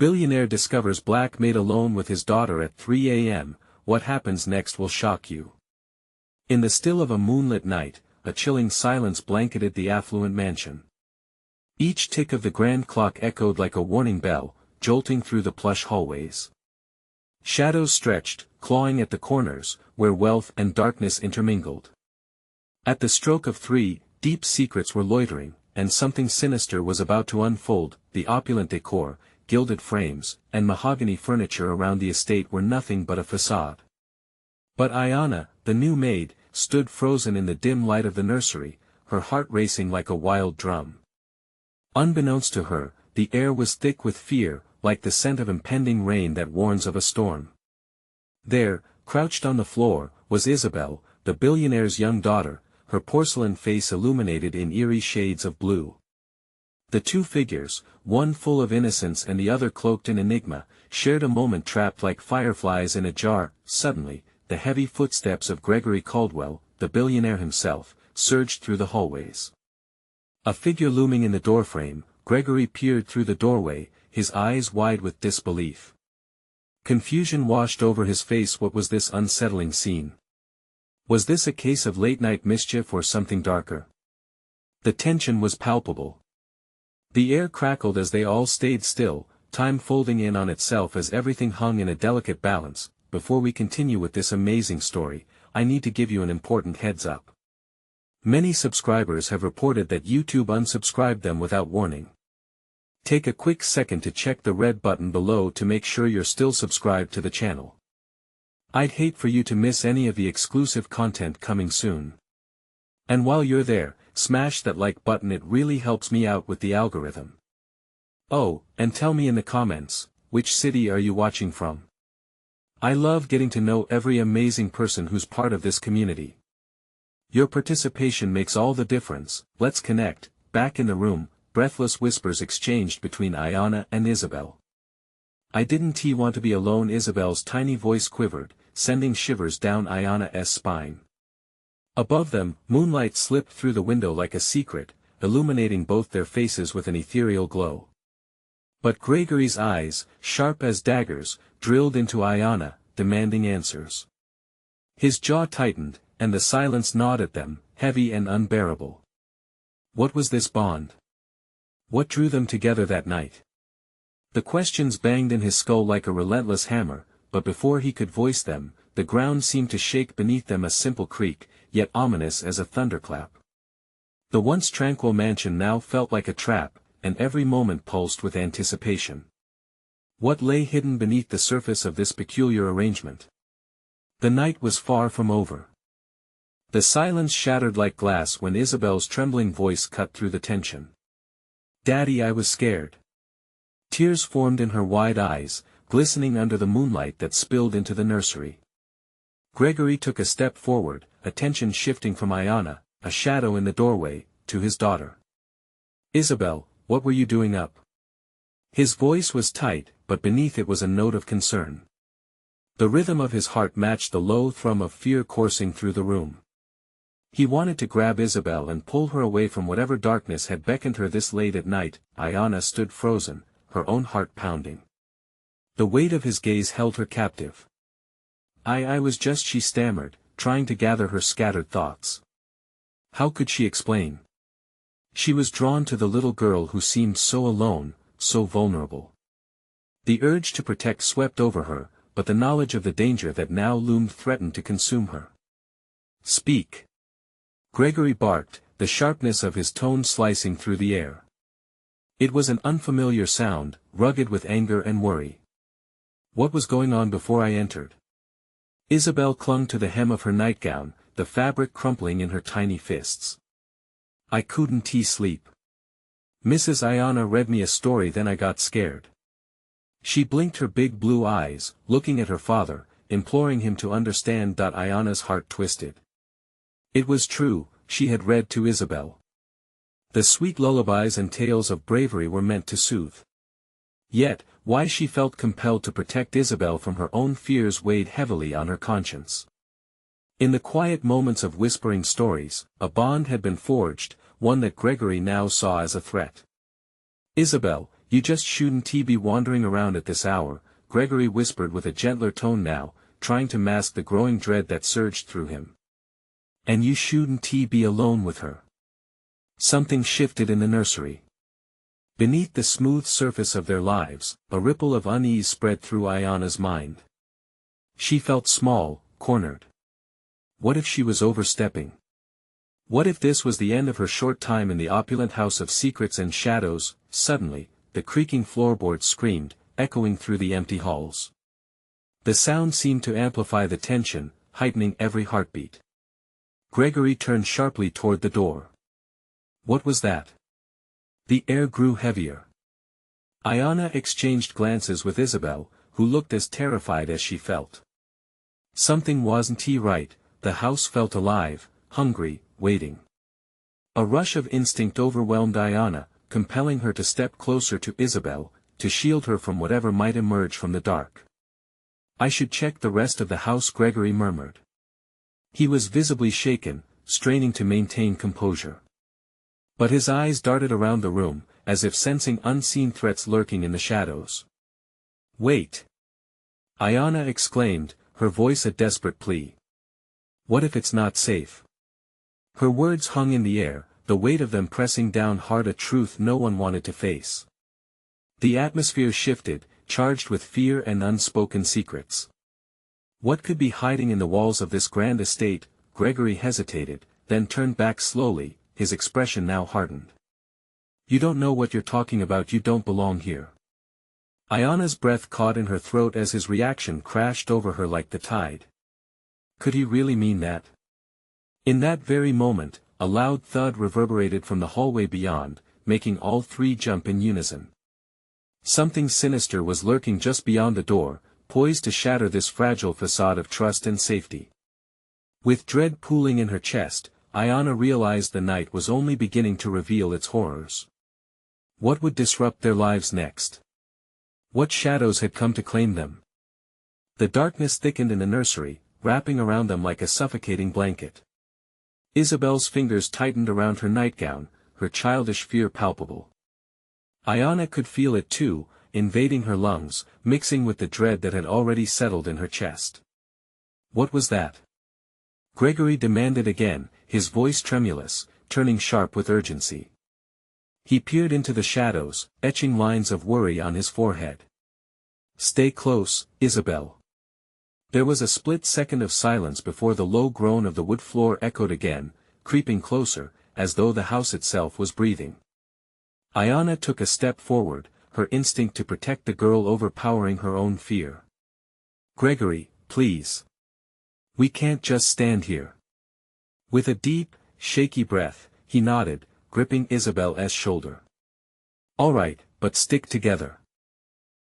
Billionaire discovers Black Maid alone with his daughter at 3 a.m., what happens next will shock you. In the still of a moonlit night, a chilling silence blanketed the affluent mansion. Each tick of the grand clock echoed like a warning bell, jolting through the plush hallways. Shadows stretched, clawing at the corners, where wealth and darkness intermingled. At the stroke of 3, deep secrets were loitering, and something sinister was about to unfold. The opulent decor, gilded frames, and mahogany furniture around the estate were nothing but a facade. But Ayanna, the new maid, stood frozen in the dim light of the nursery, her heart racing like a wild drum. Unbeknownst to her, the air was thick with fear, like the scent of impending rain that warns of a storm. There, crouched on the floor, was Isabel, the billionaire's young daughter, her porcelain face illuminated in eerie shades of blue. The two figures, one full of innocence and the other cloaked in enigma, shared a moment trapped like fireflies in a jar. Suddenly, the heavy footsteps of Gregory Caldwell, the billionaire himself, surged through the hallways. A figure looming in the doorframe, Gregory peered through the doorway, his eyes wide with disbelief. Confusion washed over his face. What was this unsettling scene? Was this a case of late-night mischief or something darker? The tension was palpable. The air crackled as they all stayed still, time folding in on itself as everything hung in a delicate balance. Before we continue with this amazing story, I need to give you an important heads up. Many subscribers have reported that YouTube unsubscribed them without warning. Take a quick second to check the red button below to make sure you're still subscribed to the channel. I'd hate for you to miss any of the exclusive content coming soon. And while you're there, smash that like button, it really helps me out with the algorithm. Oh, and tell me in the comments, which city are you watching from? I love getting to know every amazing person who's part of this community. Your participation makes all the difference. Let's connect. Back in the room, breathless whispers exchanged between Ayanna and Isabel. I didn't want to be alone. Isabel's tiny voice quivered, sending shivers down Ayanna's spine. Above them, moonlight slipped through the window like a secret, illuminating both their faces with an ethereal glow. But Gregory's eyes, sharp as daggers, drilled into Ayanna, demanding answers. His jaw tightened, and the silence gnawed at them, heavy and unbearable. What was this bond? What drew them together that night? The questions banged in his skull like a relentless hammer, but before he could voice them, the ground seemed to shake beneath them, a simple creak, yet ominous as a thunderclap. The once tranquil mansion now felt like a trap, and every moment pulsed with anticipation. What lay hidden beneath the surface of this peculiar arrangement? The night was far from over. The silence shattered like glass when Isabel's trembling voice cut through the tension. "Daddy, I was scared." Tears formed in her wide eyes, glistening under the moonlight that spilled into the nursery. Gregory took a step forward, attention shifting from Ayanna, a shadow in the doorway, to his daughter. "Isabel, what were you doing up?" His voice was tight, but beneath it was a note of concern. The rhythm of his heart matched the low thrum of fear coursing through the room. He wanted to grab Isabel and pull her away from whatever darkness had beckoned her this late at night. Ayanna stood frozen, her own heart pounding. The weight of his gaze held her captive. I was just," she stammered, trying to gather her scattered thoughts. How could she explain? She was drawn to the little girl who seemed so alone, so vulnerable. The urge to protect swept over her, but the knowledge of the danger that now loomed threatened to consume her. "Speak!" Gregory barked, the sharpness of his tone slicing through the air. It was an unfamiliar sound, rugged with anger and worry. "What was going on before I entered?" Isabel clung to the hem of her nightgown, the fabric crumpling in her tiny fists. "I couldn't sleep. Mrs. Ayanna read me a story, then I got scared." She blinked her big blue eyes, looking at her father, imploring him to understand. Ayanna's heart twisted. It was true, she had read to Isabel. The sweet lullabies and tales of bravery were meant to soothe. Yet, why she felt compelled to protect Isabel from her own fears weighed heavily on her conscience. In the quiet moments of whispering stories, a bond had been forged, one that Gregory now saw as a threat. "Isabel, You just shouldn't be wandering around at this hour, Gregory whispered with a gentler tone now, trying to mask the growing dread that surged through him. And you shouldn't be alone with her. Something shifted in the nursery. Beneath the smooth surface of their lives, a ripple of unease spread through Ayana's mind. She felt small, cornered. What if she was overstepping? What if this was the end of her short time in the opulent house of secrets and shadows? Suddenly, the creaking floorboards screamed, echoing through the empty halls. The sound seemed to amplify the tension, heightening every heartbeat. Gregory turned sharply toward the door. What was that? The air grew heavier. Ayana exchanged glances with Isabel, who looked as terrified as she felt. Something wasn't right, the house felt alive, hungry, waiting. A rush of instinct overwhelmed Ayana, compelling her to step closer to Isabel, to shield her from whatever might emerge from the dark. I should check the rest of the house, Gregory murmured. He was visibly shaken, straining to maintain composure. But his eyes darted around the room, as if sensing unseen threats lurking in the shadows. Wait! Ayana exclaimed, her voice a desperate plea. What if it's not safe? Her words hung in the air, the weight of them pressing down hard, a truth no one wanted to face. The atmosphere shifted, charged with fear and unspoken secrets. What could be hiding in the walls of this grand estate? Gregory hesitated, then turned back slowly, his expression now hardened. You don't know what you're talking about, you don't belong here. Ayana's breath caught in her throat as his reaction crashed over her like the tide. Could he really mean that? In that very moment, a loud thud reverberated from the hallway beyond, making all three jump in unison. Something sinister was lurking just beyond the door, poised to shatter this fragile facade of trust and safety. With dread pooling in her chest, Ayana realized the night was only beginning to reveal its horrors. What would disrupt their lives next? What shadows had come to claim them? The darkness thickened in the nursery, wrapping around them like a suffocating blanket. Isabel's fingers tightened around her nightgown, her childish fear palpable. Ayana could feel it too, invading her lungs, mixing with the dread that had already settled in her chest. What was that? Gregory demanded again, his voice tremulous, turning sharp with urgency. He peered into the shadows, etching lines of worry on his forehead. Stay close, Isabel. There was a split second of silence before the low groan of the wood floor echoed again, creeping closer, as though the house itself was breathing. Ayana took a step forward, her instinct to protect the girl overpowering her own fear. Gregory, please. We can't just stand here. With a deep, shaky breath, he nodded, gripping Isabel's shoulder. All right, but stick together.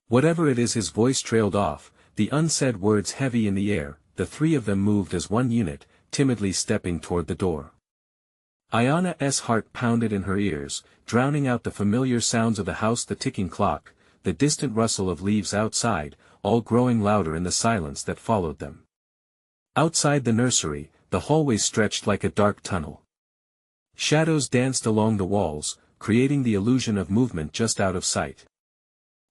Whatever it is, his voice trailed off, the unsaid words heavy in the air. The three of them moved as one unit, timidly stepping toward the door. Ayana's heart pounded in her ears, drowning out the familiar sounds of the house, the ticking clock, the distant rustle of leaves outside, all growing louder in the silence that followed them. Outside the nursery, the hallway stretched like a dark tunnel. Shadows danced along the walls, creating the illusion of movement just out of sight.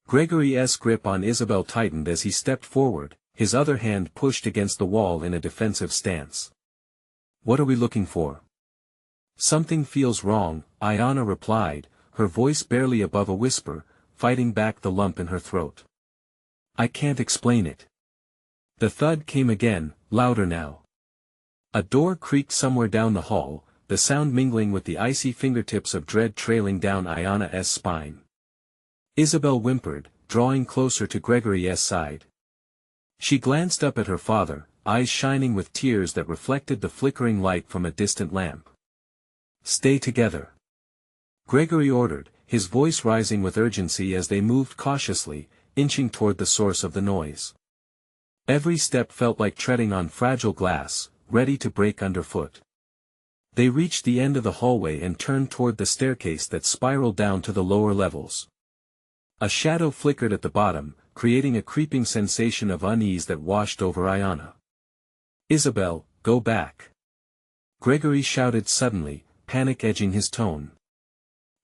Gregory's grip on Isabel tightened as he stepped forward, his other hand pushed against the wall in a defensive stance. What are we looking for? Something feels wrong, Ayana replied, her voice barely above a whisper, fighting back the lump in her throat. I can't explain it. The thud came again, louder now. A door creaked somewhere down the hall, the sound mingling with the icy fingertips of dread trailing down Ayana's spine. Isabel whimpered, drawing closer to Gregory's side. She glanced up at her father, eyes shining with tears that reflected the flickering light from a distant lamp. Stay together. Gregory ordered, his voice rising with urgency as they moved cautiously, inching toward the source of the noise. Every step felt like treading on fragile glass, ready to break underfoot. They reached the end of the hallway and turned toward the staircase that spiraled down to the lower levels. A shadow flickered at the bottom, creating a creeping sensation of unease that washed over Ayana. Isabel, go back. Gregory shouted suddenly, panic edging his tone.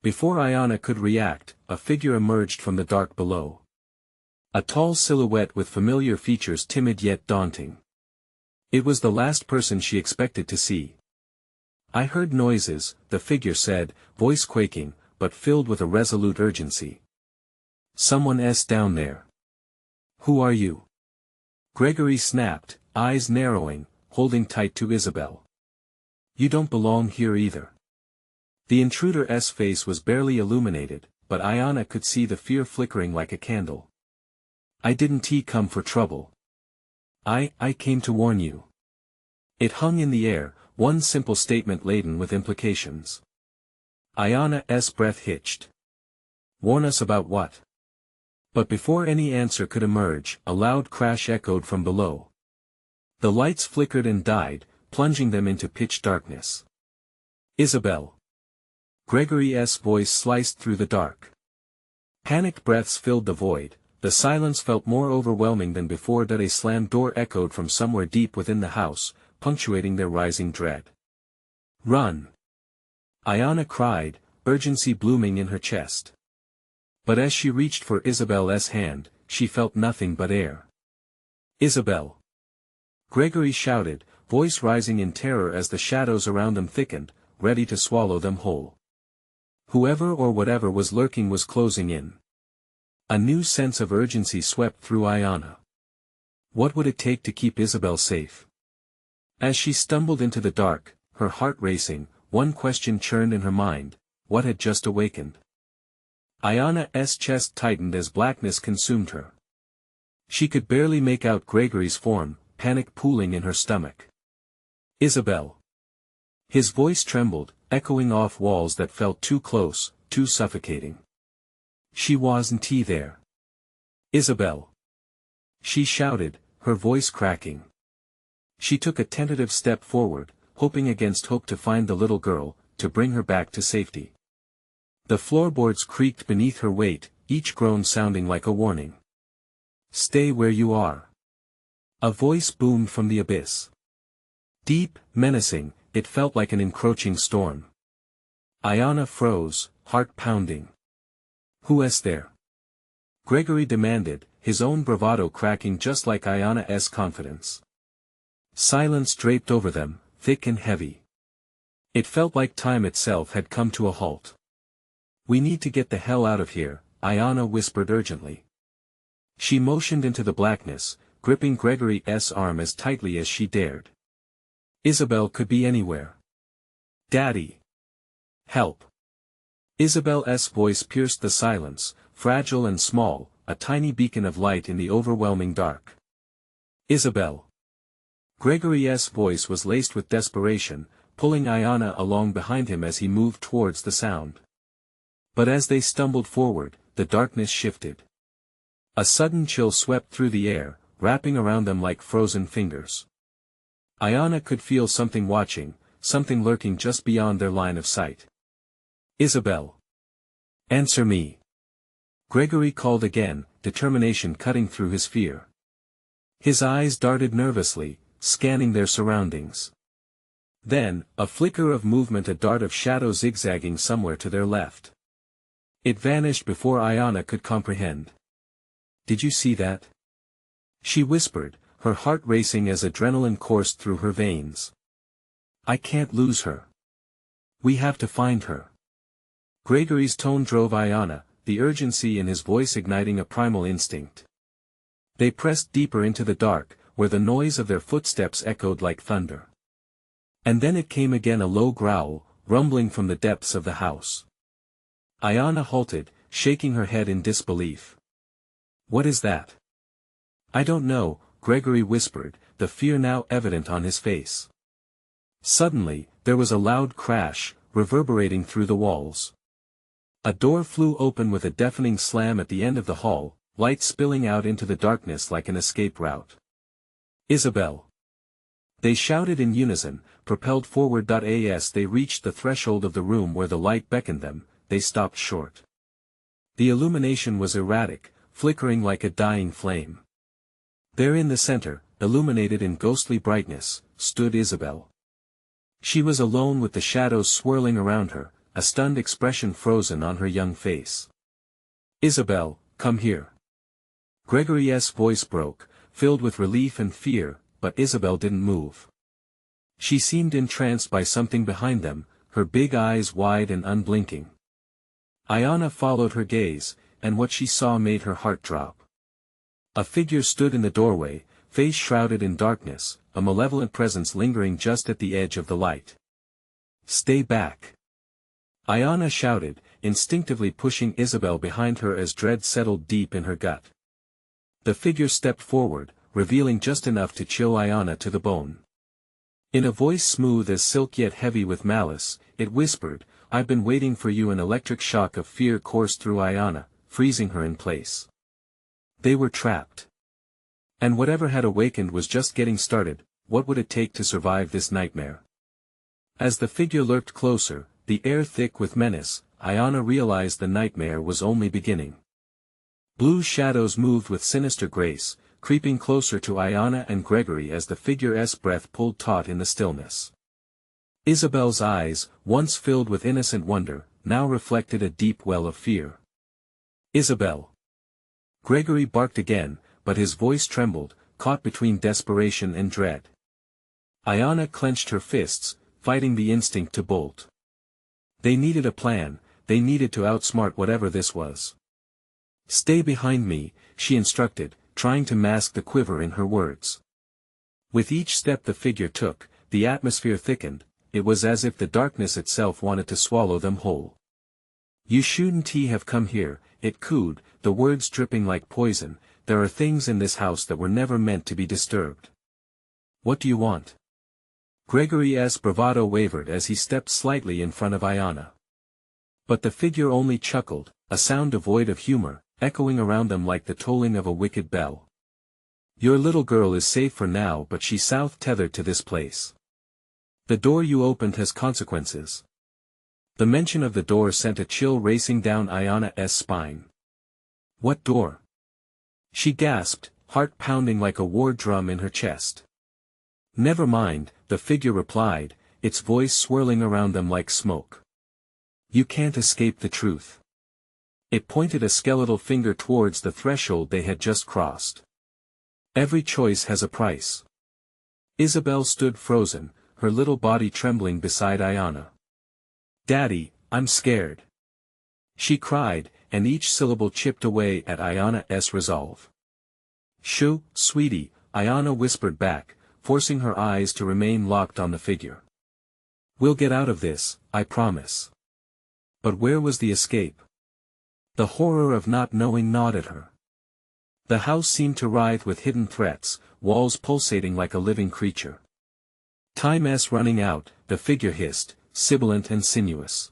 Before Ayanna could react, a figure emerged from the dark below. A tall silhouette with familiar features, timid yet daunting. It was the last person she expected to see. "I heard noises," the figure said, voice quaking, but filled with a resolute urgency. "Someone's down there." "Who are you?" Gregory snapped, eyes narrowing, holding tight to Isabel. "You don't belong here either." The intruder's face was barely illuminated, but Ayanna could see the fear flickering like a candle. "I didn't come for trouble. I came to warn you." It hung in the air, one simple statement laden with implications. Ayanna's breath hitched. "Warn us about what?" But before any answer could emerge, a loud crash echoed from below. The lights flickered and died, plunging them into pitch darkness. "Isabel." Gregory's voice sliced through the dark. Panicked breaths filled the void. The silence felt more overwhelming than before. That a slammed door echoed from somewhere deep within the house, punctuating their rising dread. "Run!" Ayanna cried, urgency blooming in her chest. But as she reached for Isabel's hand, she felt nothing but air. "Isabel!" Gregory shouted, voice rising in terror as the shadows around them thickened, ready to swallow them whole. Whoever or whatever was lurking was closing in. A new sense of urgency swept through Ayanna. What would it take to keep Isabel safe? As she stumbled into the dark, her heart racing, one question churned in her mind: what had just awakened? Ayanna's chest tightened as blackness consumed her. She could barely make out Gregory's form, panic pooling in her stomach. "Isabel." His voice trembled, echoing off walls that felt too close, too suffocating. "She wasn't there." "Isabel." She shouted, her voice cracking. She took a tentative step forward, hoping against hope to find the little girl, to bring her back to safety. The floorboards creaked beneath her weight, each groan sounding like a warning. "Stay where you are." A voice boomed from the abyss. Deep, menacing, it felt like an encroaching storm. Ayanna froze, heart pounding. "Who's there?" Gregory demanded, his own bravado cracking just like Ayanna's confidence. Silence draped over them, thick and heavy. It felt like time itself had come to a halt. "We need to get the hell out of here," Ayanna whispered urgently. She motioned into the blackness, gripping Gregory's arm as tightly as she dared. Isabel could be anywhere. "Daddy! Help!" Isabel's voice pierced the silence, fragile and small, a tiny beacon of light in the overwhelming dark. "Isabel!" Gregory's voice was laced with desperation, pulling Ayanna along behind him as he moved towards the sound. But as they stumbled forward, the darkness shifted. A sudden chill swept through the air, wrapping around them like frozen fingers. Ayanna could feel something watching, something lurking just beyond their line of sight. "Isabel! Answer me!" Gregory called again, determination cutting through his fear. His eyes darted nervously, scanning their surroundings. Then, a flicker of movement, a dart of shadow zigzagging somewhere to their left. It vanished before Ayanna could comprehend. "Did you see that?" She whispered, her heart racing as adrenaline coursed through her veins. "I can't lose her. We have to find her." Gregory's tone drove Ayanna, the urgency in his voice igniting a primal instinct. They pressed deeper into the dark, where the noise of their footsteps echoed like thunder. And then it came again, a low growl, rumbling from the depths of the house. Ayanna halted, shaking her head in disbelief. "What is that?" "I don't know," Gregory whispered, the fear now evident on his face. Suddenly, there was a loud crash, reverberating through the walls. A door flew open with a deafening slam at the end of the hall, light spilling out into the darkness like an escape route. "Isabel!" They shouted in unison, propelled forward. As they reached the threshold of the room where the light beckoned them, they stopped short. The illumination was erratic, flickering like a dying flame. There in the center, illuminated in ghostly brightness, stood Isabel. She was alone with the shadows swirling around her, a stunned expression frozen on her young face. "Isabel, come here." Gregory's voice broke, filled with relief and fear, but Isabel didn't move. She seemed entranced by something behind them, her big eyes wide and unblinking. Ayanna followed her gaze, and what she saw made her heart drop. A figure stood in the doorway, face shrouded in darkness, a malevolent presence lingering just at the edge of the light. "Stay back!" Ayanna shouted, instinctively pushing Isabel behind her as dread settled deep in her gut. The figure stepped forward, revealing just enough to chill Ayanna to the bone. In a voice smooth as silk yet heavy with malice, it whispered, "I've been waiting for you." An electric shock of fear coursed through Ayanna, freezing her in place. They were trapped. And whatever had awakened was just getting started. What would it take to survive this nightmare? As the figure lurked closer, the air thick with menace, Ayanna realized the nightmare was only beginning. Blue shadows moved with sinister grace, creeping closer to Ayanna and Gregory as the figure's breath pulled taut in the stillness. Isabel's eyes, once filled with innocent wonder, now reflected a deep well of fear. "Isabel!" Gregory barked again, but his voice trembled, caught between desperation and dread. Ayanna clenched her fists, fighting the instinct to bolt. They needed a plan, they needed to outsmart whatever this was. "Stay behind me," she instructed, trying to mask the quiver in her words. With each step the figure took, the atmosphere thickened, it was as if the darkness itself wanted to swallow them whole. "You shouldn't have come here," it cooed, the words dripping like poison. "There are things in this house that were never meant to be disturbed." "What do you want?" Gregory's bravado wavered as he stepped slightly in front of Ayanna. But the figure only chuckled, a sound devoid of humor, echoing around them like the tolling of a wicked bell. "Your little girl is safe for now, but she's tethered to this place. The door you opened has consequences." The mention of the door sent a chill racing down Ayanna's spine. "What door?" she gasped, heart pounding like a war drum in her chest. "Never mind," the figure replied, its voice swirling around them like smoke. "You can't escape the truth." It pointed a skeletal finger towards the threshold they had just crossed. "Every choice has a price." Isabel stood frozen, her little body trembling beside Ayanna. "Daddy, I'm scared," she cried, and each syllable chipped away at Ayanna's resolve. "Shoo, sweetie," Ayanna whispered back, forcing her eyes to remain locked on the figure. "We'll get out of this, I promise." But where was the escape? The horror of not knowing gnawed at her. The house seemed to writhe with hidden threats, walls pulsating like a living creature. "Time's running out," the figure hissed, sibilant and sinuous.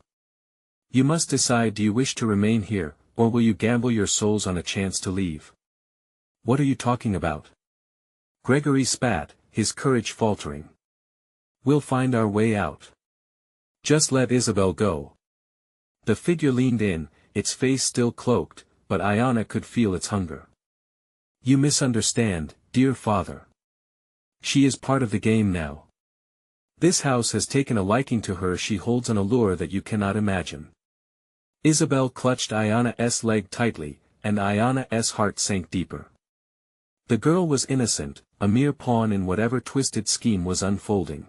"You must decide, do you wish to remain here, or will you gamble your souls on a chance to leave?" "What are you talking about?" Gregory spat, his courage faltering. "We'll find our way out. Just let Isabel go." The figure leaned in, its face still cloaked, but Ayanna could feel its hunger. "You misunderstand, dear father. She is part of the game now. This house has taken a liking to her. She holds an allure that you cannot imagine." Isabel clutched Ayanna's leg tightly, and Ayanna's heart sank deeper. The girl was innocent, a mere pawn in whatever twisted scheme was unfolding.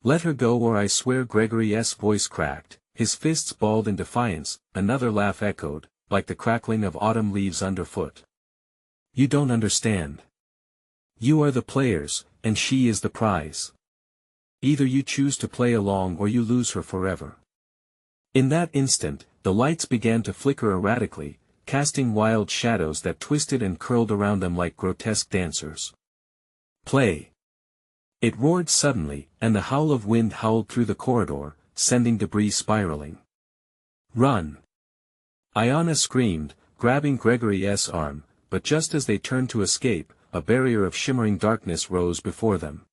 "Let her go or I swear." Gregory's voice cracked, his fists balled in defiance. Another laugh echoed, like the crackling of autumn leaves underfoot. "You don't understand. You are the players, and she is the prize. Either you choose to play along or you lose her forever." In that instant, the lights began to flicker erratically, casting wild shadows that twisted and curled around them like grotesque dancers. "Play!" It roared suddenly, and the howl of wind howled through the corridor, sending debris spiraling. "Run!" Ayanna screamed, grabbing Gregory's arm, but just as they turned to escape, a barrier of shimmering darkness rose before them.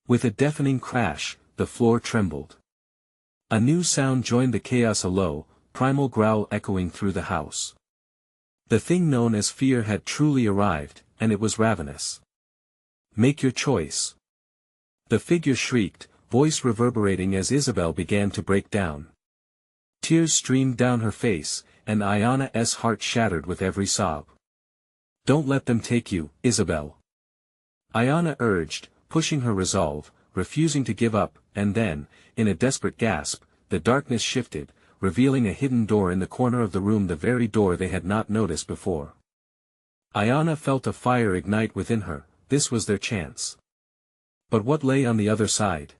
With a deafening crash, the floor trembled. A new sound joined the chaos, a low, primal growl echoing through the house. The thing known as fear had truly arrived, and it was ravenous. "Make your choice." The figure shrieked, voice reverberating as Isabel began to break down. Tears streamed down her face, and Ayana's heart shattered with every sob. "Don't let them take you, Isabel," Ayana urged, pushing her resolve, refusing to give up, and then, in a desperate gasp, the darkness shifted, revealing a hidden door in the corner of the room, the very door they had not noticed before. Ayana felt a fire ignite within her. This was their chance. But what lay on the other side?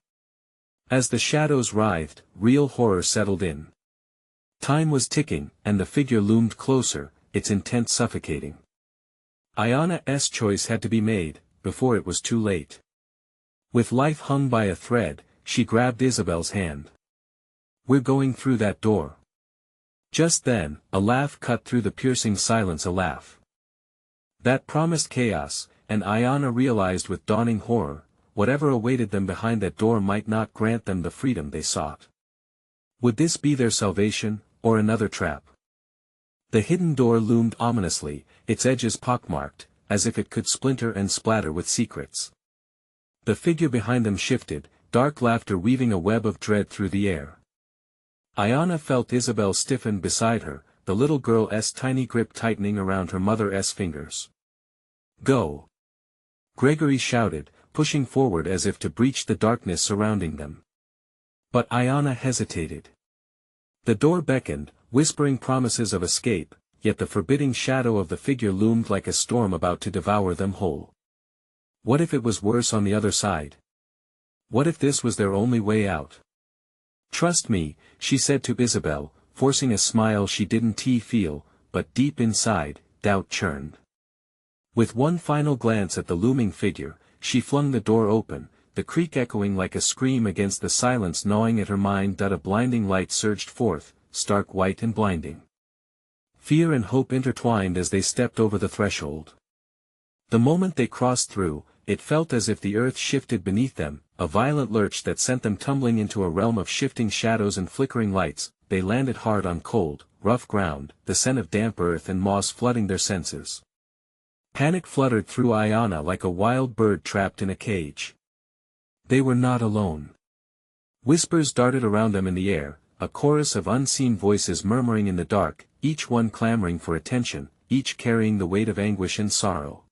As the shadows writhed, real horror settled in. Time was ticking, and the figure loomed closer, its intent suffocating. Ayana's choice had to be made, before it was too late. With life hung by a thread, she grabbed Isabel's hand. "We're going through that door." Just then, a laugh cut through the piercing silence, a laugh that promised chaos, and Ayana realized with dawning horror, whatever awaited them behind that door might not grant them the freedom they sought. Would this be their salvation, or another trap? The hidden door loomed ominously, its edges pockmarked, as if it could splinter and splatter with secrets. The figure behind them shifted, dark laughter weaving a web of dread through the air. Ayana felt Isabel stiffen beside her, the little girl's tiny grip tightening around her mother's fingers. "Go!" Gregory shouted, pushing forward as if to breach the darkness surrounding them. But Ayana hesitated. The door beckoned, whispering promises of escape, yet the forbidding shadow of the figure loomed like a storm about to devour them whole. What if it was worse on the other side? What if this was their only way out? "Trust me," she said to Isabel, forcing a smile she didn't feel, but deep inside, doubt churned. With one final glance at the looming figure, she flung the door open, the creak echoing like a scream against the silence gnawing at her mind. A blinding light surged forth, stark white and blinding. Fear and hope intertwined as they stepped over the threshold. The moment they crossed through, it felt as if the earth shifted beneath them, a violent lurch that sent them tumbling into a realm of shifting shadows and flickering lights. They landed hard on cold, rough ground, the scent of damp earth and moss flooding their senses. Panic fluttered through Ayana like a wild bird trapped in a cage. They were not alone. Whispers darted around them in the air, a chorus of unseen voices murmuring in the dark, each one clamoring for attention, each carrying the weight of anguish and sorrow.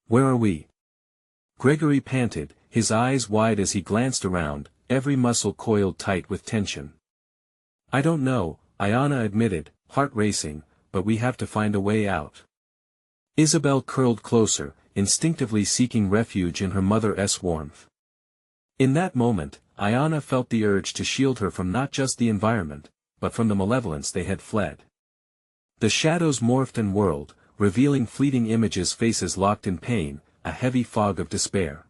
"Where are we?" Gregory panted, his eyes wide as he glanced around, every muscle coiled tight with tension. "I don't know," Ayana admitted, heart racing, "but we have to find a way out." Isabel curled closer, instinctively seeking refuge in her mother's warmth. In that moment, Ayana felt the urge to shield her from not just the environment, but from the malevolence they had fled. The shadows morphed and whirled, revealing fleeting images, faces locked in pain, a heavy fog of despair.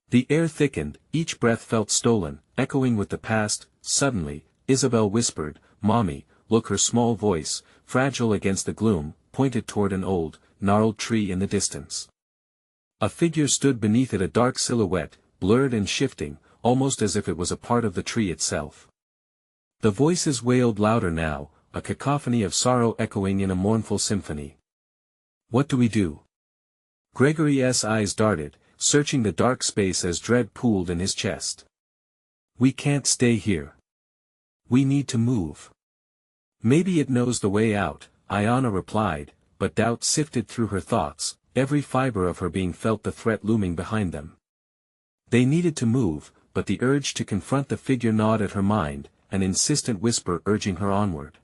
The air thickened, each breath felt stolen, echoing with the past. Suddenly, Isabel whispered, "Mommy," look. Her small voice, fragile against the gloom, pointed toward an old, gnarled tree in the distance. A figure stood beneath it, a dark silhouette, blurred and shifting, almost as if it was a part of the tree itself. The voices wailed louder now, a cacophony of sorrow echoing in a mournful symphony. "What do we do?" Gregory's eyes darted, searching the dark space as dread pooled in his chest. "We can't stay here. We need to move." "Maybe it knows the way out," Ayana replied, but doubt sifted through her thoughts, every fiber of her being felt the threat looming behind them. They needed to move, but the urge to confront the figure gnawed at her mind, an insistent whisper urging her onward.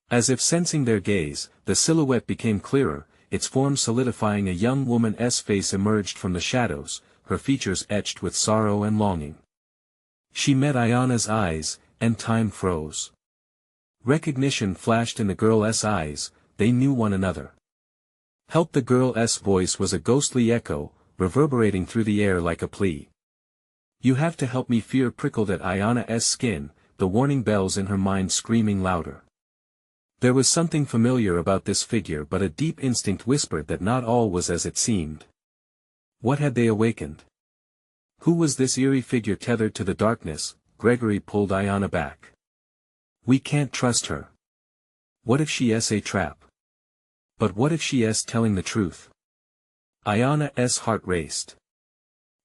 As if sensing their gaze, the silhouette became clearer, its form solidifying. A young woman's face emerged from the shadows, her features etched with sorrow and longing. She met Ayana's eyes, and time froze. Recognition flashed in the girl's eyes, they knew one another. "Help!" The girl's voice was a ghostly echo, reverberating through the air like a plea. "You have to help me!" Fear prickled at Ayana's skin, the warning bells in her mind screaming louder. There was something familiar about this figure, but a deep instinct whispered that not all was as it seemed. What had they awakened? Who was this eerie figure tethered to the darkness? Gregory pulled Ayana back. "We can't trust her. What if she is a trap? But what if she is telling the truth?" Ayana's heart raced.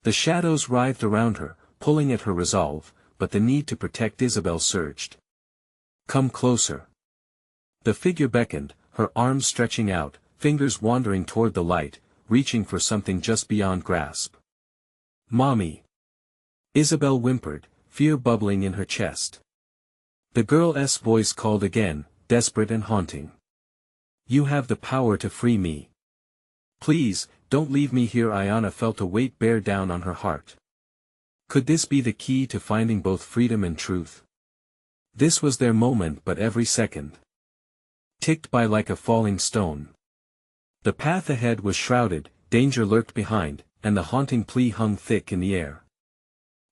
The shadows writhed around her, pulling at her resolve, but the need to protect Isabel surged. Come closer. The figure beckoned, her arms stretching out, fingers wandering toward the light, reaching for something just beyond grasp. Mommy! Isabel whimpered, fear bubbling in her chest. The girl's voice called again, desperate and haunting. You have the power to free me. Please, don't leave me here. Ayana felt a weight bear down on her heart. Could this be the key to finding both freedom and truth? This was their moment, but every second ticked by like a falling stone. The path ahead was shrouded, danger lurked behind, and the haunting plea hung thick in the air.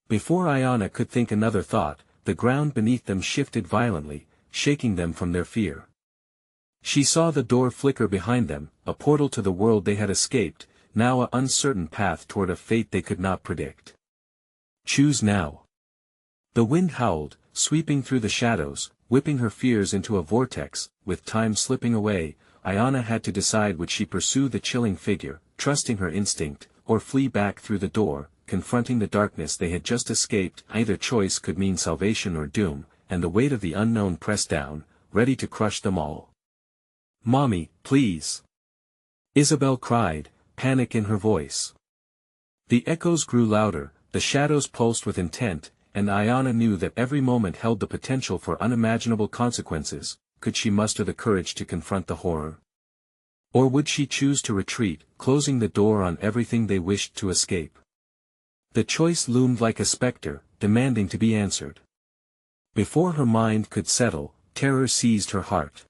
Before Ayana could think another thought, the ground beneath them shifted violently, shaking them from their fear. She saw the door flicker behind them, a portal to the world they had escaped, now an uncertain path toward a fate they could not predict. Choose now. The wind howled, sweeping through the shadows, whipping her fears into a vortex. With time slipping away, Ayana had to decide would she pursue the chilling figure, trusting her instinct, or flee back through the door, confronting the darkness they had just escaped. Either choice could mean salvation or doom, and the weight of the unknown pressed down, ready to crush them all. Mommy, please! Isabel cried, panic in her voice. The echoes grew louder, the shadows pulsed with intent, and Ayana knew that every moment held the potential for unimaginable consequences. Could she muster the courage to confront the horror? Or would she choose to retreat, closing the door on everything they wished to escape? The choice loomed like a specter, demanding to be answered. Before her mind could settle, terror seized her heart.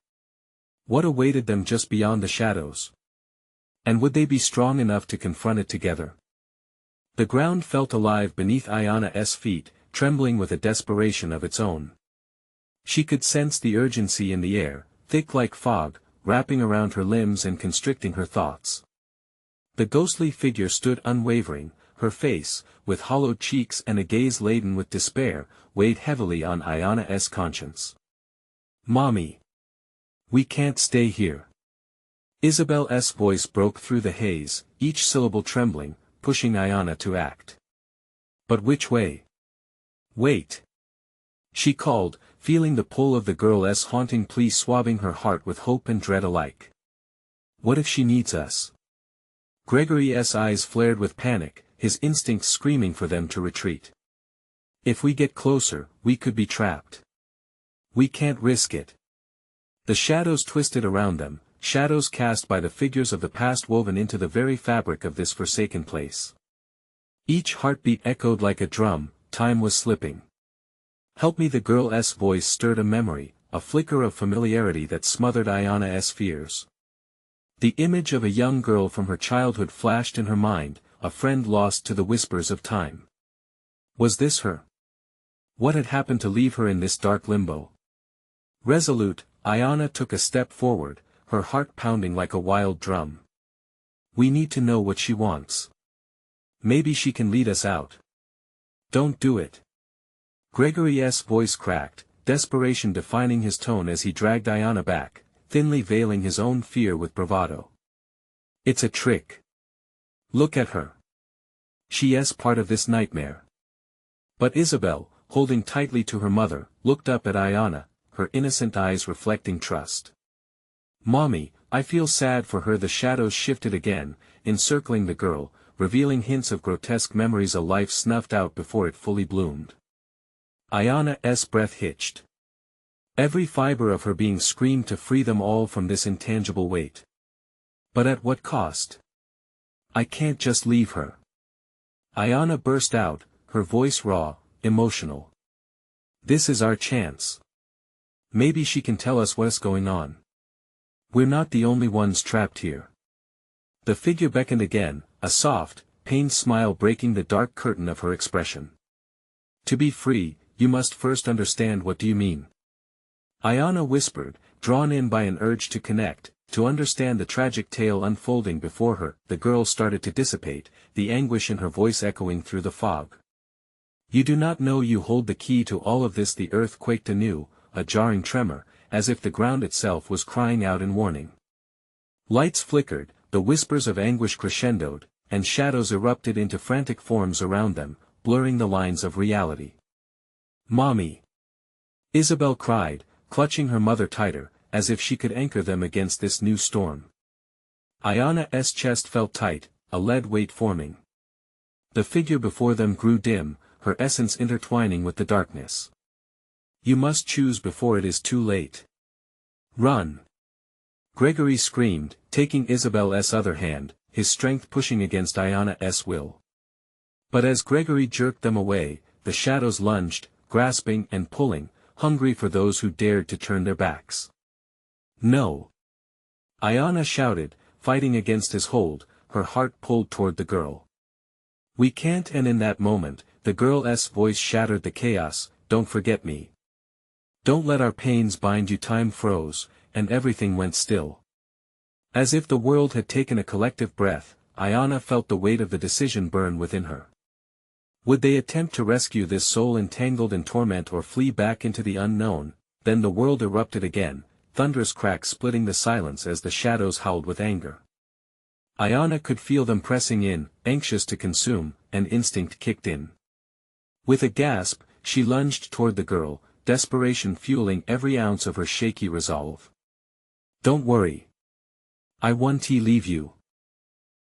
What awaited them just beyond the shadows? And would they be strong enough to confront it together? The ground felt alive beneath Ayana's feet, trembling with a desperation of its own. She could sense the urgency in the air, thick like fog, wrapping around her limbs and constricting her thoughts. The ghostly figure stood unwavering, her face, with hollowed cheeks and a gaze laden with despair, weighed heavily on Ayana's conscience. Mommy! We can't stay here. Isabel's voice broke through the haze, each syllable trembling, pushing Ayana to act. But which way? Wait! She called, feeling the pull of the girl's haunting plea swabbing her heart with hope and dread alike. What if she needs us? Gregory's eyes flared with panic, his instincts screaming for them to retreat. If we get closer, we could be trapped. We can't risk it. The shadows twisted around them, shadows cast by the figures of the past woven into the very fabric of this forsaken place. Each heartbeat echoed like a drum, time was slipping. Help me! The girl's voice stirred a memory, a flicker of familiarity that smothered Ayana's fears. The image of a young girl from her childhood flashed in her mind, a friend lost to the whispers of time. Was this her? What had happened to leave her in this dark limbo? Resolute, Ayana took a step forward, her heart pounding like a wild drum. We need to know what she wants. Maybe she can lead us out. Don't do it. Gregory's voice cracked, desperation defining his tone as he dragged Ayana back, thinly veiling his own fear with bravado. It's a trick. Look at her. She's part of this nightmare. But Isabel, holding tightly to her mother, looked up at Ayana, her innocent eyes reflecting trust. Mommy, I feel sad for her. The shadows shifted again, encircling the girl, revealing hints of grotesque memories, a life snuffed out before it fully bloomed. Ayana's breath hitched. Every fiber of her being screamed to free them all from this intangible weight. But at what cost? I can't just leave her. Ayana burst out, her voice raw, emotional. This is our chance. Maybe she can tell us what's going on. We're not the only ones trapped here. The figure beckoned again, a soft, pained smile breaking the dark curtain of her expression. To be free, you must first understand. What do you mean? Ayana whispered, drawn in by an urge to connect, to understand the tragic tale unfolding before her. The girl started to dissipate, the anguish in her voice echoing through the fog. You do not know you hold the key to all of this. The earth quaked anew, a jarring tremor, as if the ground itself was crying out in warning. Lights flickered, the whispers of anguish crescendoed, and shadows erupted into frantic forms around them, blurring the lines of reality. Mommy! Isabel cried, clutching her mother tighter, as if she could anchor them against this new storm. Ayana's chest felt tight, a lead weight forming. The figure before them grew dim, her essence intertwining with the darkness. You must choose before it is too late. Run! Gregory screamed, taking Isabel's other hand, his strength pushing against Ayana's will. But as Gregory jerked them away, the shadows lunged, grasping and pulling, hungry for those who dared to turn their backs. No! Ayana shouted, fighting against his hold, her heart pulled toward the girl. We can't, and in that moment, the girl's voice shattered the chaos, don't forget me. Don't let our pains bind you. Time froze, and everything went still. As if the world had taken a collective breath, Ayana felt the weight of the decision burn within her. Would they attempt to rescue this soul entangled in torment or flee back into the unknown? Then the world erupted again, thunderous cracks splitting the silence as the shadows howled with anger. Ayana could feel them pressing in, anxious to consume, and instinct kicked in. With a gasp, she lunged toward the girl, desperation fueling every ounce of her shaky resolve. Don't worry. I won't leave you.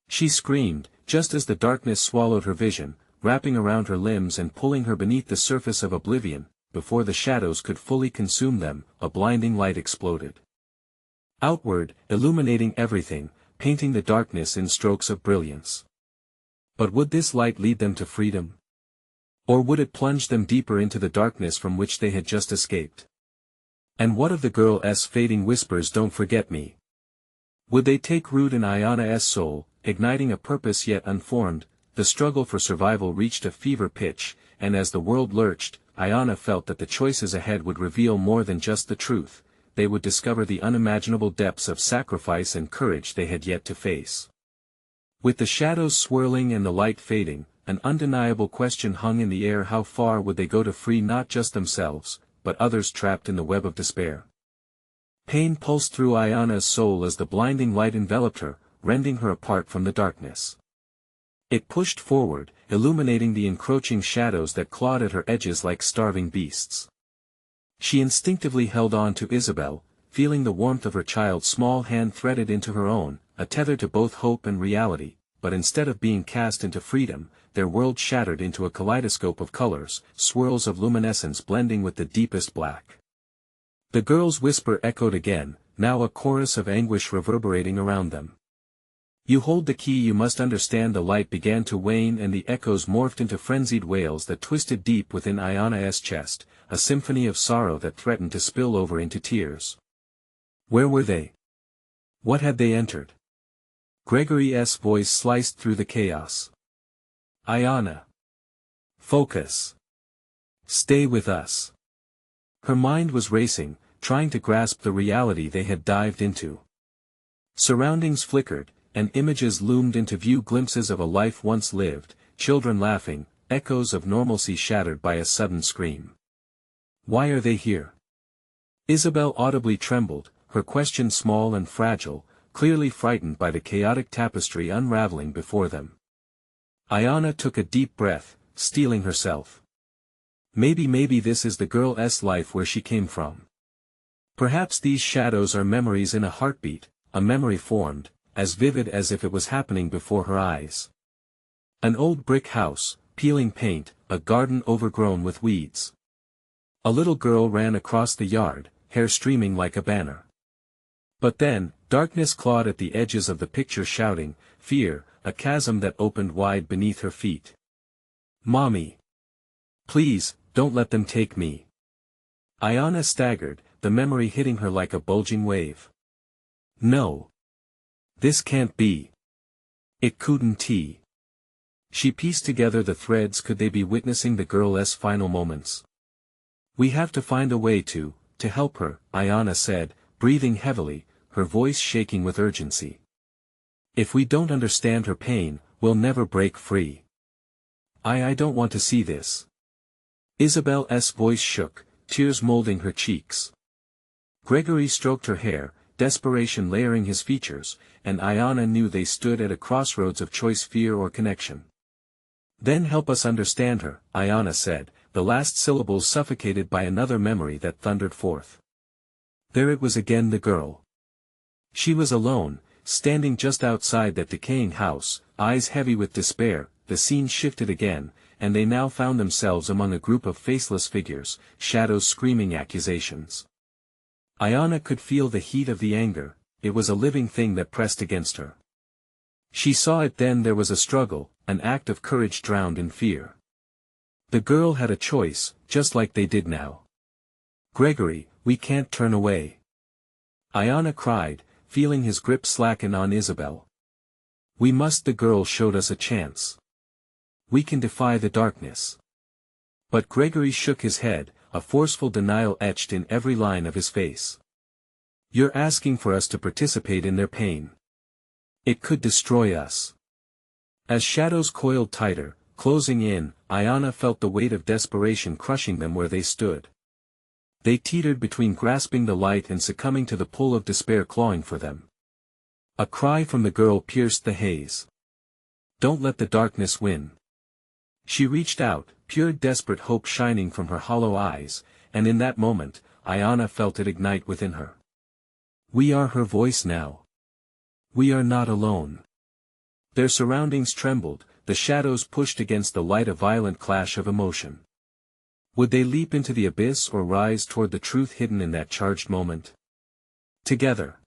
She screamed, just as the darkness swallowed her vision, wrapping around her limbs and pulling her beneath the surface of oblivion. Before the shadows could fully consume them, a blinding light exploded. Outward, illuminating everything, painting the darkness in strokes of brilliance. But would this light lead them to freedom? Or would it plunge them deeper into the darkness from which they had just escaped? And what of the girl's fading whispers, don't forget me? Would they take root in Ayana's soul, igniting a purpose yet unformed? The struggle for survival reached a fever pitch, and as the world lurched, Ayana felt that the choices ahead would reveal more than just the truth. They would discover the unimaginable depths of sacrifice and courage they had yet to face. With the shadows swirling and the light fading, an undeniable question hung in the air: how far would they go to free not just themselves, but others trapped in the web of despair? Pain pulsed through Ayana's soul as the blinding light enveloped her, rending her apart from the darkness. It pushed forward, illuminating the encroaching shadows that clawed at her edges like starving beasts. She instinctively held on to Isabel, feeling the warmth of her child's small hand threaded into her own, a tether to both hope and reality. But instead of being cast into freedom, their world shattered into a kaleidoscope of colors, swirls of luminescence blending with the deepest black. The girl's whisper echoed again, now a chorus of anguish reverberating around them. You hold the key, you must understand. The light began to wane and the echoes morphed into frenzied wails that twisted deep within Ayana's chest, a symphony of sorrow that threatened to spill over into tears. Where were they? What had they entered? Gregory's voice sliced through the chaos. Ayana. Focus. Stay with us. Her mind was racing, trying to grasp the reality they had dived into. Surroundings flickered, and images loomed into view, glimpses of a life once lived, children laughing, echoes of normalcy shattered by a sudden scream. Why are they here? Isabel audibly trembled, her question small and fragile, clearly frightened by the chaotic tapestry unraveling before them. Ayana took a deep breath, steeling herself. Maybe this is the girl's life where she came from. Perhaps these shadows are memories in a heartbeat, a memory formed, as vivid as if it was happening before her eyes. An old brick house, peeling paint, a garden overgrown with weeds. A little girl ran across the yard, hair streaming like a banner. But then, darkness clawed at the edges of the picture, shouting, fear, a chasm that opened wide beneath her feet. Mommy! Please, don't let them take me. Ayana staggered, the memory hitting her like a bulging wave. No. This can't be. It couldn't be. She pieced together the threads. Could they be witnessing the girl's final moments? We have to find a way to help her, Ayana said, breathing heavily, her voice shaking with urgency. If we don't understand her pain, we'll never break free. I don't want to see this. Isabel's voice shook, tears molding her cheeks. Gregory stroked her hair, desperation layering his features, and Ayana knew they stood at a crossroads of choice: fear or connection. Then help us understand her, Ayana said, the last syllables suffocated by another memory that thundered forth. There it was again, the girl. She was alone, standing just outside that decaying house, eyes heavy with despair. The scene shifted again, and they now found themselves among a group of faceless figures, shadows screaming accusations. Ayana could feel the heat of the anger. It was a living thing that pressed against her. She saw it then. There was a struggle, an act of courage drowned in fear. The girl had a choice, just like they did now. "Gregory, we can't turn away," Ayana cried, feeling his grip slacken on Isabel. "We must." The girl showed us a chance. "We can defy the darkness." But Gregory shook his head, a forceful denial etched in every line of his face. "You're asking for us to participate in their pain. It could destroy us." As shadows coiled tighter, closing in, Ayana felt the weight of desperation crushing them where they stood. They teetered between grasping the light and succumbing to the pull of despair clawing for them. A cry from the girl pierced the haze. "Don't let the darkness win." She reached out, pure desperate hope shining from her hollow eyes, and in that moment, Ayana felt it ignite within her. We are her voice now. We are not alone. Their surroundings trembled, the shadows pushed against the light, a violent clash of emotion. Would they leap into the abyss or rise toward the truth hidden in that charged moment? Together.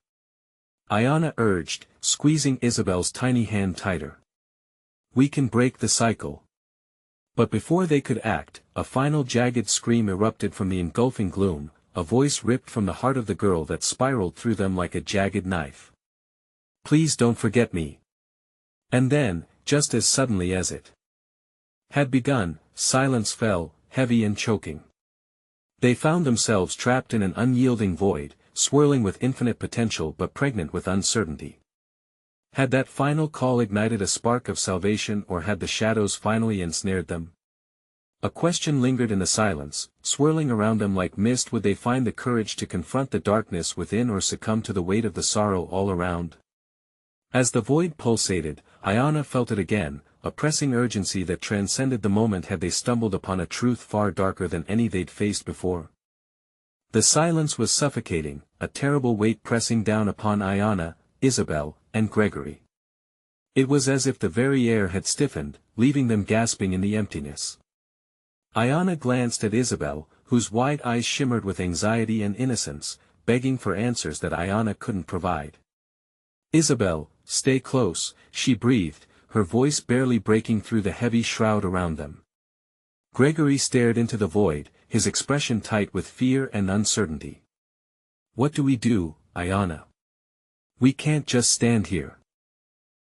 Ayana urged, squeezing Isabel's tiny hand tighter. "We can break the cycle." But before they could act, a final jagged scream erupted from the engulfing gloom, a voice ripped from the heart of the girl that spiraled through them like a jagged knife. "Please don't forget me." And then, just as suddenly as it had begun, silence fell, heavy and choking. They found themselves trapped in an unyielding void, swirling with infinite potential but pregnant with uncertainty. Had that final call ignited a spark of salvation, or had the shadows finally ensnared them? A question lingered in the silence, swirling around them like mist. Would they find the courage to confront the darkness within or succumb to the weight of the sorrow all around? As the void pulsated, Ayana felt it again, a pressing urgency that transcended the moment. Had they stumbled upon a truth far darker than any they'd faced before? The silence was suffocating, a terrible weight pressing down upon Ayana, Isabel, and Gregory. It was as if the very air had stiffened, leaving them gasping in the emptiness. Ayana glanced at Isabel, whose wide eyes shimmered with anxiety and innocence, begging for answers that Ayana couldn't provide. "Isabel, stay close," she breathed, her voice barely breaking through the heavy shroud around them. Gregory stared into the void, his expression tight with fear and uncertainty. "What do we do, Ayana? We can't just stand here."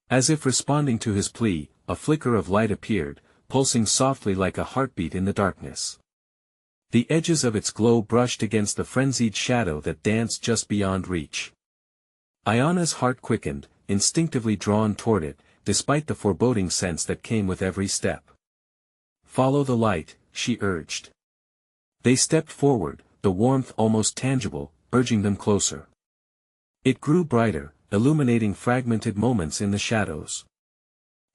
As if responding to his plea, a flicker of light appeared, pulsing softly like a heartbeat in the darkness. The edges of its glow brushed against the frenzied shadow that danced just beyond reach. Ayana's heart quickened, instinctively drawn toward it, despite the foreboding sense that came with every step. "Follow the light," she urged. They stepped forward, the warmth almost tangible, urging them closer. It grew brighter, illuminating fragmented moments in the shadows.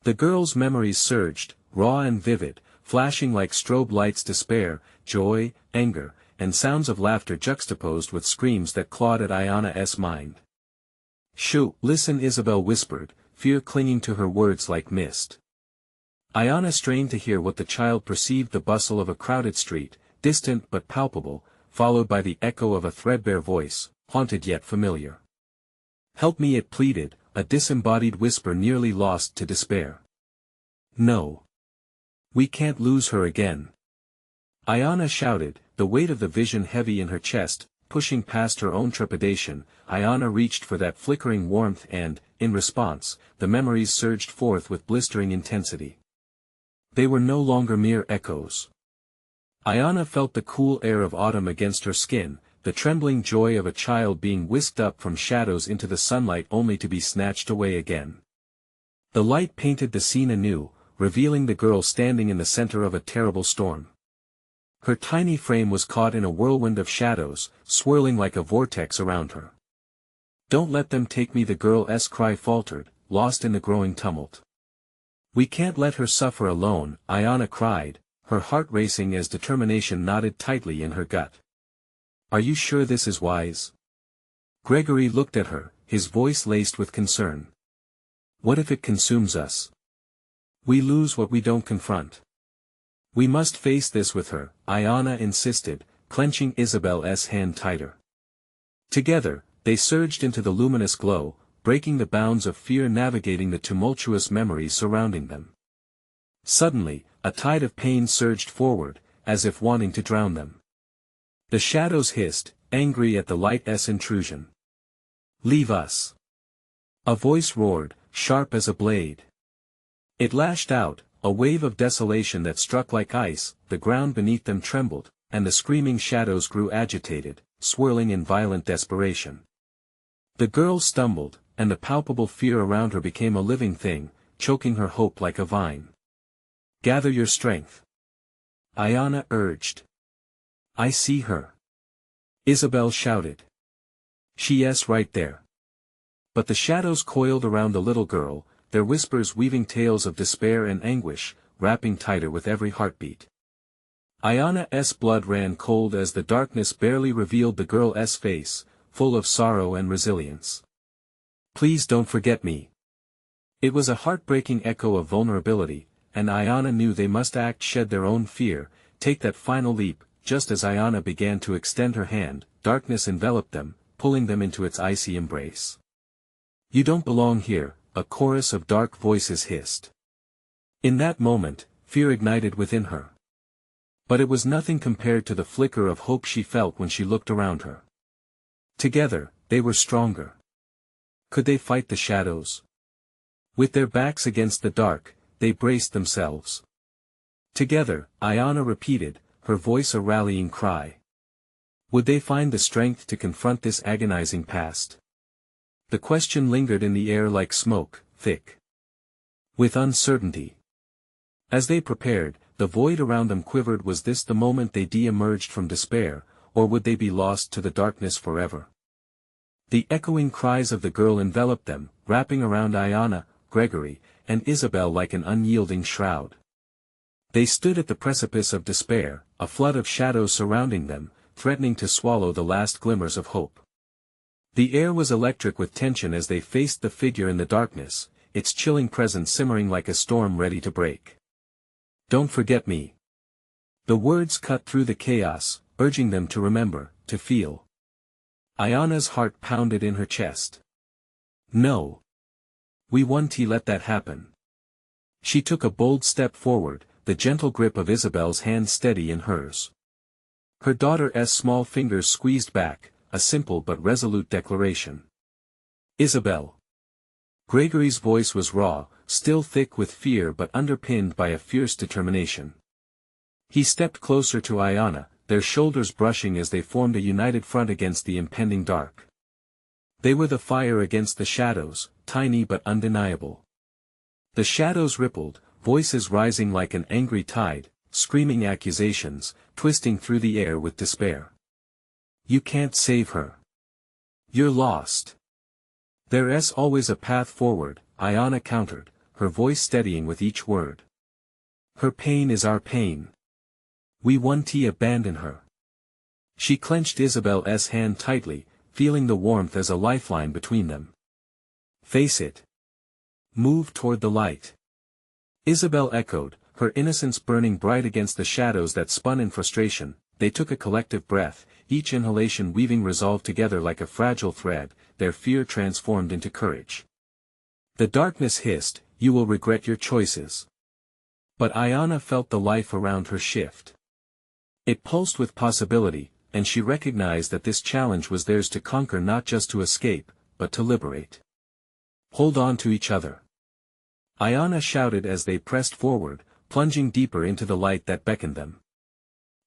The girl's memories surged, raw and vivid, flashing like strobe lights. Despair, joy, anger, and sounds of laughter juxtaposed with screams that clawed at Ayana's mind. "Shoo, listen," Isabel whispered, fear clinging to her words like mist. Ayana strained to hear what the child perceived: the bustle of a crowded street, distant but palpable, followed by the echo of a threadbare voice, haunted yet familiar. "Help me," it pleaded, a disembodied whisper nearly lost to despair. "No. We can't lose her again," Ayana shouted, the weight of the vision heavy in her chest. Pushing past her own trepidation, Ayana reached for that flickering warmth and, in response, the memories surged forth with blistering intensity. They were no longer mere echoes. Ayana felt the cool air of autumn against her skin, the trembling joy of a child being whisked up from shadows into the sunlight only to be snatched away again. The light painted the scene anew, revealing the girl standing in the center of a terrible storm. Her tiny frame was caught in a whirlwind of shadows, swirling like a vortex around her. "Don't let them take me," the girl's cry faltered, lost in the growing tumult. "We can't let her suffer alone," Ayana cried, her heart racing as determination knotted tightly in her gut. "Are you sure this is wise?" Gregory looked at her, his voice laced with concern. What if it consumes us? We lose what we don't confront. We must face this with her, Ayanna insisted, clenching Isabel's hand tighter. Together, they surged into the luminous glow, breaking the bounds of fear, navigating the tumultuous memories surrounding them. Suddenly, a tide of pain surged forward, as if wanting to drown them. The shadows hissed, angry at the light's intrusion. Leave us! A voice roared, sharp as a blade. It lashed out, a wave of desolation that struck like ice, the ground beneath them trembled, and the screaming shadows grew agitated, swirling in violent desperation. The girl stumbled, and the palpable fear around her became a living thing, choking her hope like a vine. Gather your strength. Ayanna urged. I see her. Isabel shouted. She's right there. But the shadows coiled around the little girl, their whispers weaving tales of despair and anguish, wrapping tighter with every heartbeat. Ayanna's blood ran cold as the darkness barely revealed the girl's face, full of sorrow and resilience. Please don't forget me. It was a heartbreaking echo of vulnerability, and Ayanna knew they must act, shed their own fear, take that final leap. Just as Ayanna began to extend her hand, darkness enveloped them, pulling them into its icy embrace. You don't belong here, a chorus of dark voices hissed. In that moment, fear ignited within her. But it was nothing compared to the flicker of hope she felt when she looked around her. Together, they were stronger. Could they fight the shadows? With their backs against the dark, they braced themselves. Together, Ayanna repeated, her voice a rallying cry. Would they find the strength to confront this agonizing past? The question lingered in the air like smoke, thick with uncertainty. As they prepared, the void around them quivered. Was this the moment they de-emerged from despair, or would they be lost to the darkness forever? The echoing cries of the girl enveloped them, wrapping around Ayanna, Gregory, and Isabel like an unyielding shroud. They stood at the precipice of despair, a flood of shadows surrounding them, threatening to swallow the last glimmers of hope. The air was electric with tension as they faced the figure in the darkness, its chilling presence simmering like a storm ready to break. Don't forget me. The words cut through the chaos, urging them to remember, to feel. Ayanna's heart pounded in her chest. No. We won't let that happen. She took a bold step forward, the gentle grip of Isabel's hand steady in hers. Her daughter's small fingers squeezed back, a simple but resolute declaration. Isabel. Gregory's voice was raw, still thick with fear but underpinned by a fierce determination. He stepped closer to Ayanna, their shoulders brushing as they formed a united front against the impending dark. They were the fire against the shadows, tiny but undeniable. The shadows rippled, voices rising like an angry tide, screaming accusations, twisting through the air with despair. You can't save her. You're lost. There's always a path forward, Ayanna countered, her voice steadying with each word. Her pain is our pain. We won't abandon her. She clenched Isabel's hand tightly, feeling the warmth as a lifeline between them. Face it. Move toward the light. Isabel echoed, her innocence burning bright against the shadows that spun in frustration. They took a collective breath, each inhalation weaving resolve together like a fragile thread, their fear transformed into courage. The darkness hissed, you will regret your choices. But Ayanna felt the life around her shift. It pulsed with possibility, and she recognized that this challenge was theirs to conquer, not just to escape, but to liberate. Hold on to each other. Ayanna shouted as they pressed forward, plunging deeper into the light that beckoned them.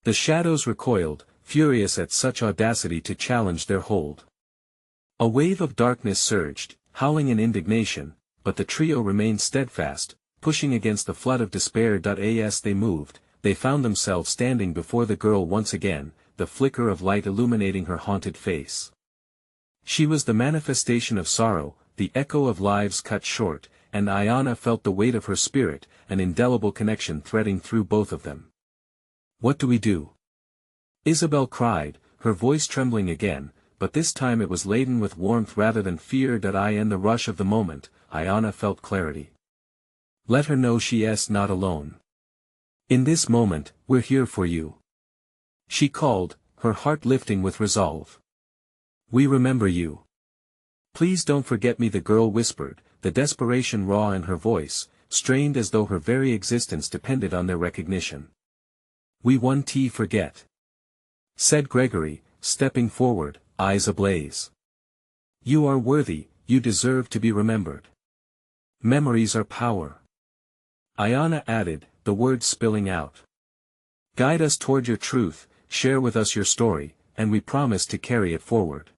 The shadows recoiled, furious at such audacity to challenge their hold. A wave of darkness surged, howling in indignation, but the trio remained steadfast, pushing against the flood of despair. As they moved, they found themselves standing before the girl once again, the flicker of light illuminating her haunted face. She was the manifestation of sorrow, the echo of lives cut short, and Ayanna felt the weight of her spirit, an indelible connection threading through both of them. What do we do? Isabel cried, her voice trembling again, but this time it was laden with warmth rather than fear. In the rush of the moment, Ayana felt clarity. Let her know she's not alone. In this moment, we're here for you. She called, her heart lifting with resolve. We remember you. Please don't forget me, the girl whispered, the desperation raw in her voice, strained as though her very existence depended on their recognition. We won't forget, said Gregory, stepping forward, eyes ablaze. You are worthy, you deserve to be remembered. Memories are power. Ayana added, the words spilling out. Guide us toward your truth, share with us your story, and we promise to carry it forward.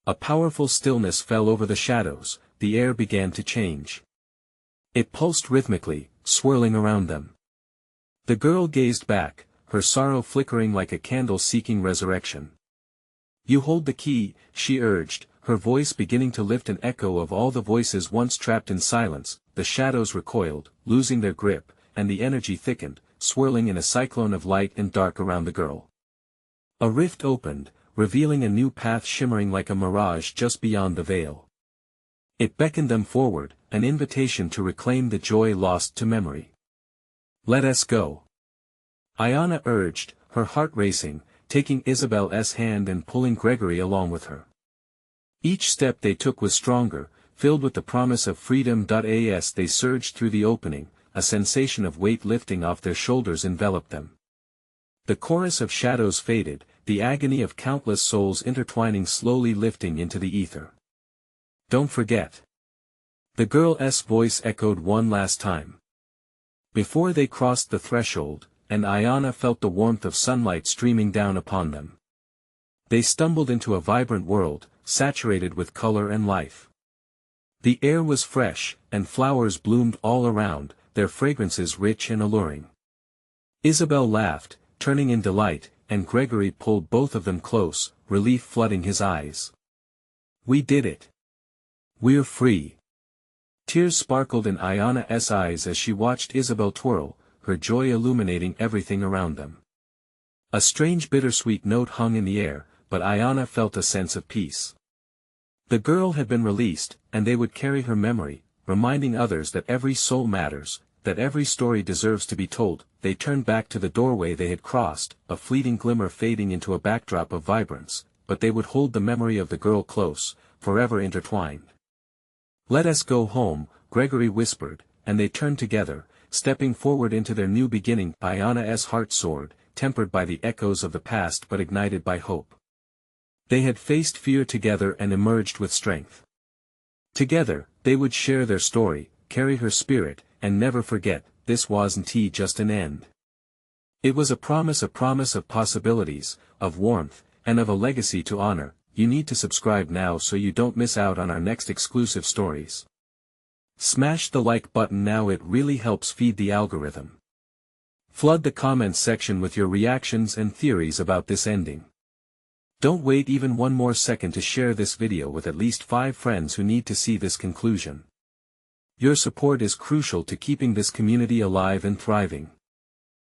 A powerful stillness fell over the shadows, the air began to change. It pulsed rhythmically, swirling around them. The girl gazed back, her sorrow flickering like a candle seeking resurrection. You hold the key, she urged, her voice beginning to lift an echo of all the voices once trapped in silence. The shadows recoiled, losing their grip, and the energy thickened, swirling in a cyclone of light and dark around the girl. A rift opened, revealing a new path shimmering like a mirage just beyond the veil. It beckoned them forward, an invitation to reclaim the joy lost to memory. Let us go. Ayana urged, her heart racing, taking Isabel's hand and pulling Gregory along with her. Each step they took was stronger, filled with the promise of freedom. As they surged through the opening, a sensation of weight lifting off their shoulders enveloped them. The chorus of shadows faded, the agony of countless souls intertwining slowly lifting into the ether. Don't forget. The girl's voice echoed one last time. Before they crossed the threshold, and Ayana felt the warmth of sunlight streaming down upon them. They stumbled into a vibrant world, saturated with color and life. The air was fresh, and flowers bloomed all around, their fragrances rich and alluring. Isabel laughed, turning in delight, and Gregory pulled both of them close, relief flooding his eyes. We did it. We're free. Tears sparkled in Ayana's eyes as she watched Isabel twirl, her joy illuminating everything around them. A strange bittersweet note hung in the air, but Ayana felt a sense of peace. The girl had been released, and they would carry her memory, reminding others that every soul matters, that every story deserves to be told. They turned back to the doorway they had crossed, a fleeting glimmer fading into a backdrop of vibrance, but they would hold the memory of the girl close, forever intertwined. Let us go home, Gregory whispered, and they turned together, stepping forward into their new beginning. Ayana's heart soared, tempered by the echoes of the past but ignited by hope. They had faced fear together and emerged with strength. Together, they would share their story, carry her spirit, and never forget, this wasn't just an end. It was a promise of possibilities, of warmth, and of a legacy to honor. You need to subscribe now so you don't miss out on our next exclusive stories. Smash the like button now, it really helps feed the algorithm. Flood the comments section with your reactions and theories about this ending. Don't wait even one more second to share this video with at least 5 friends who need to see this conclusion. Your support is crucial to keeping this community alive and thriving.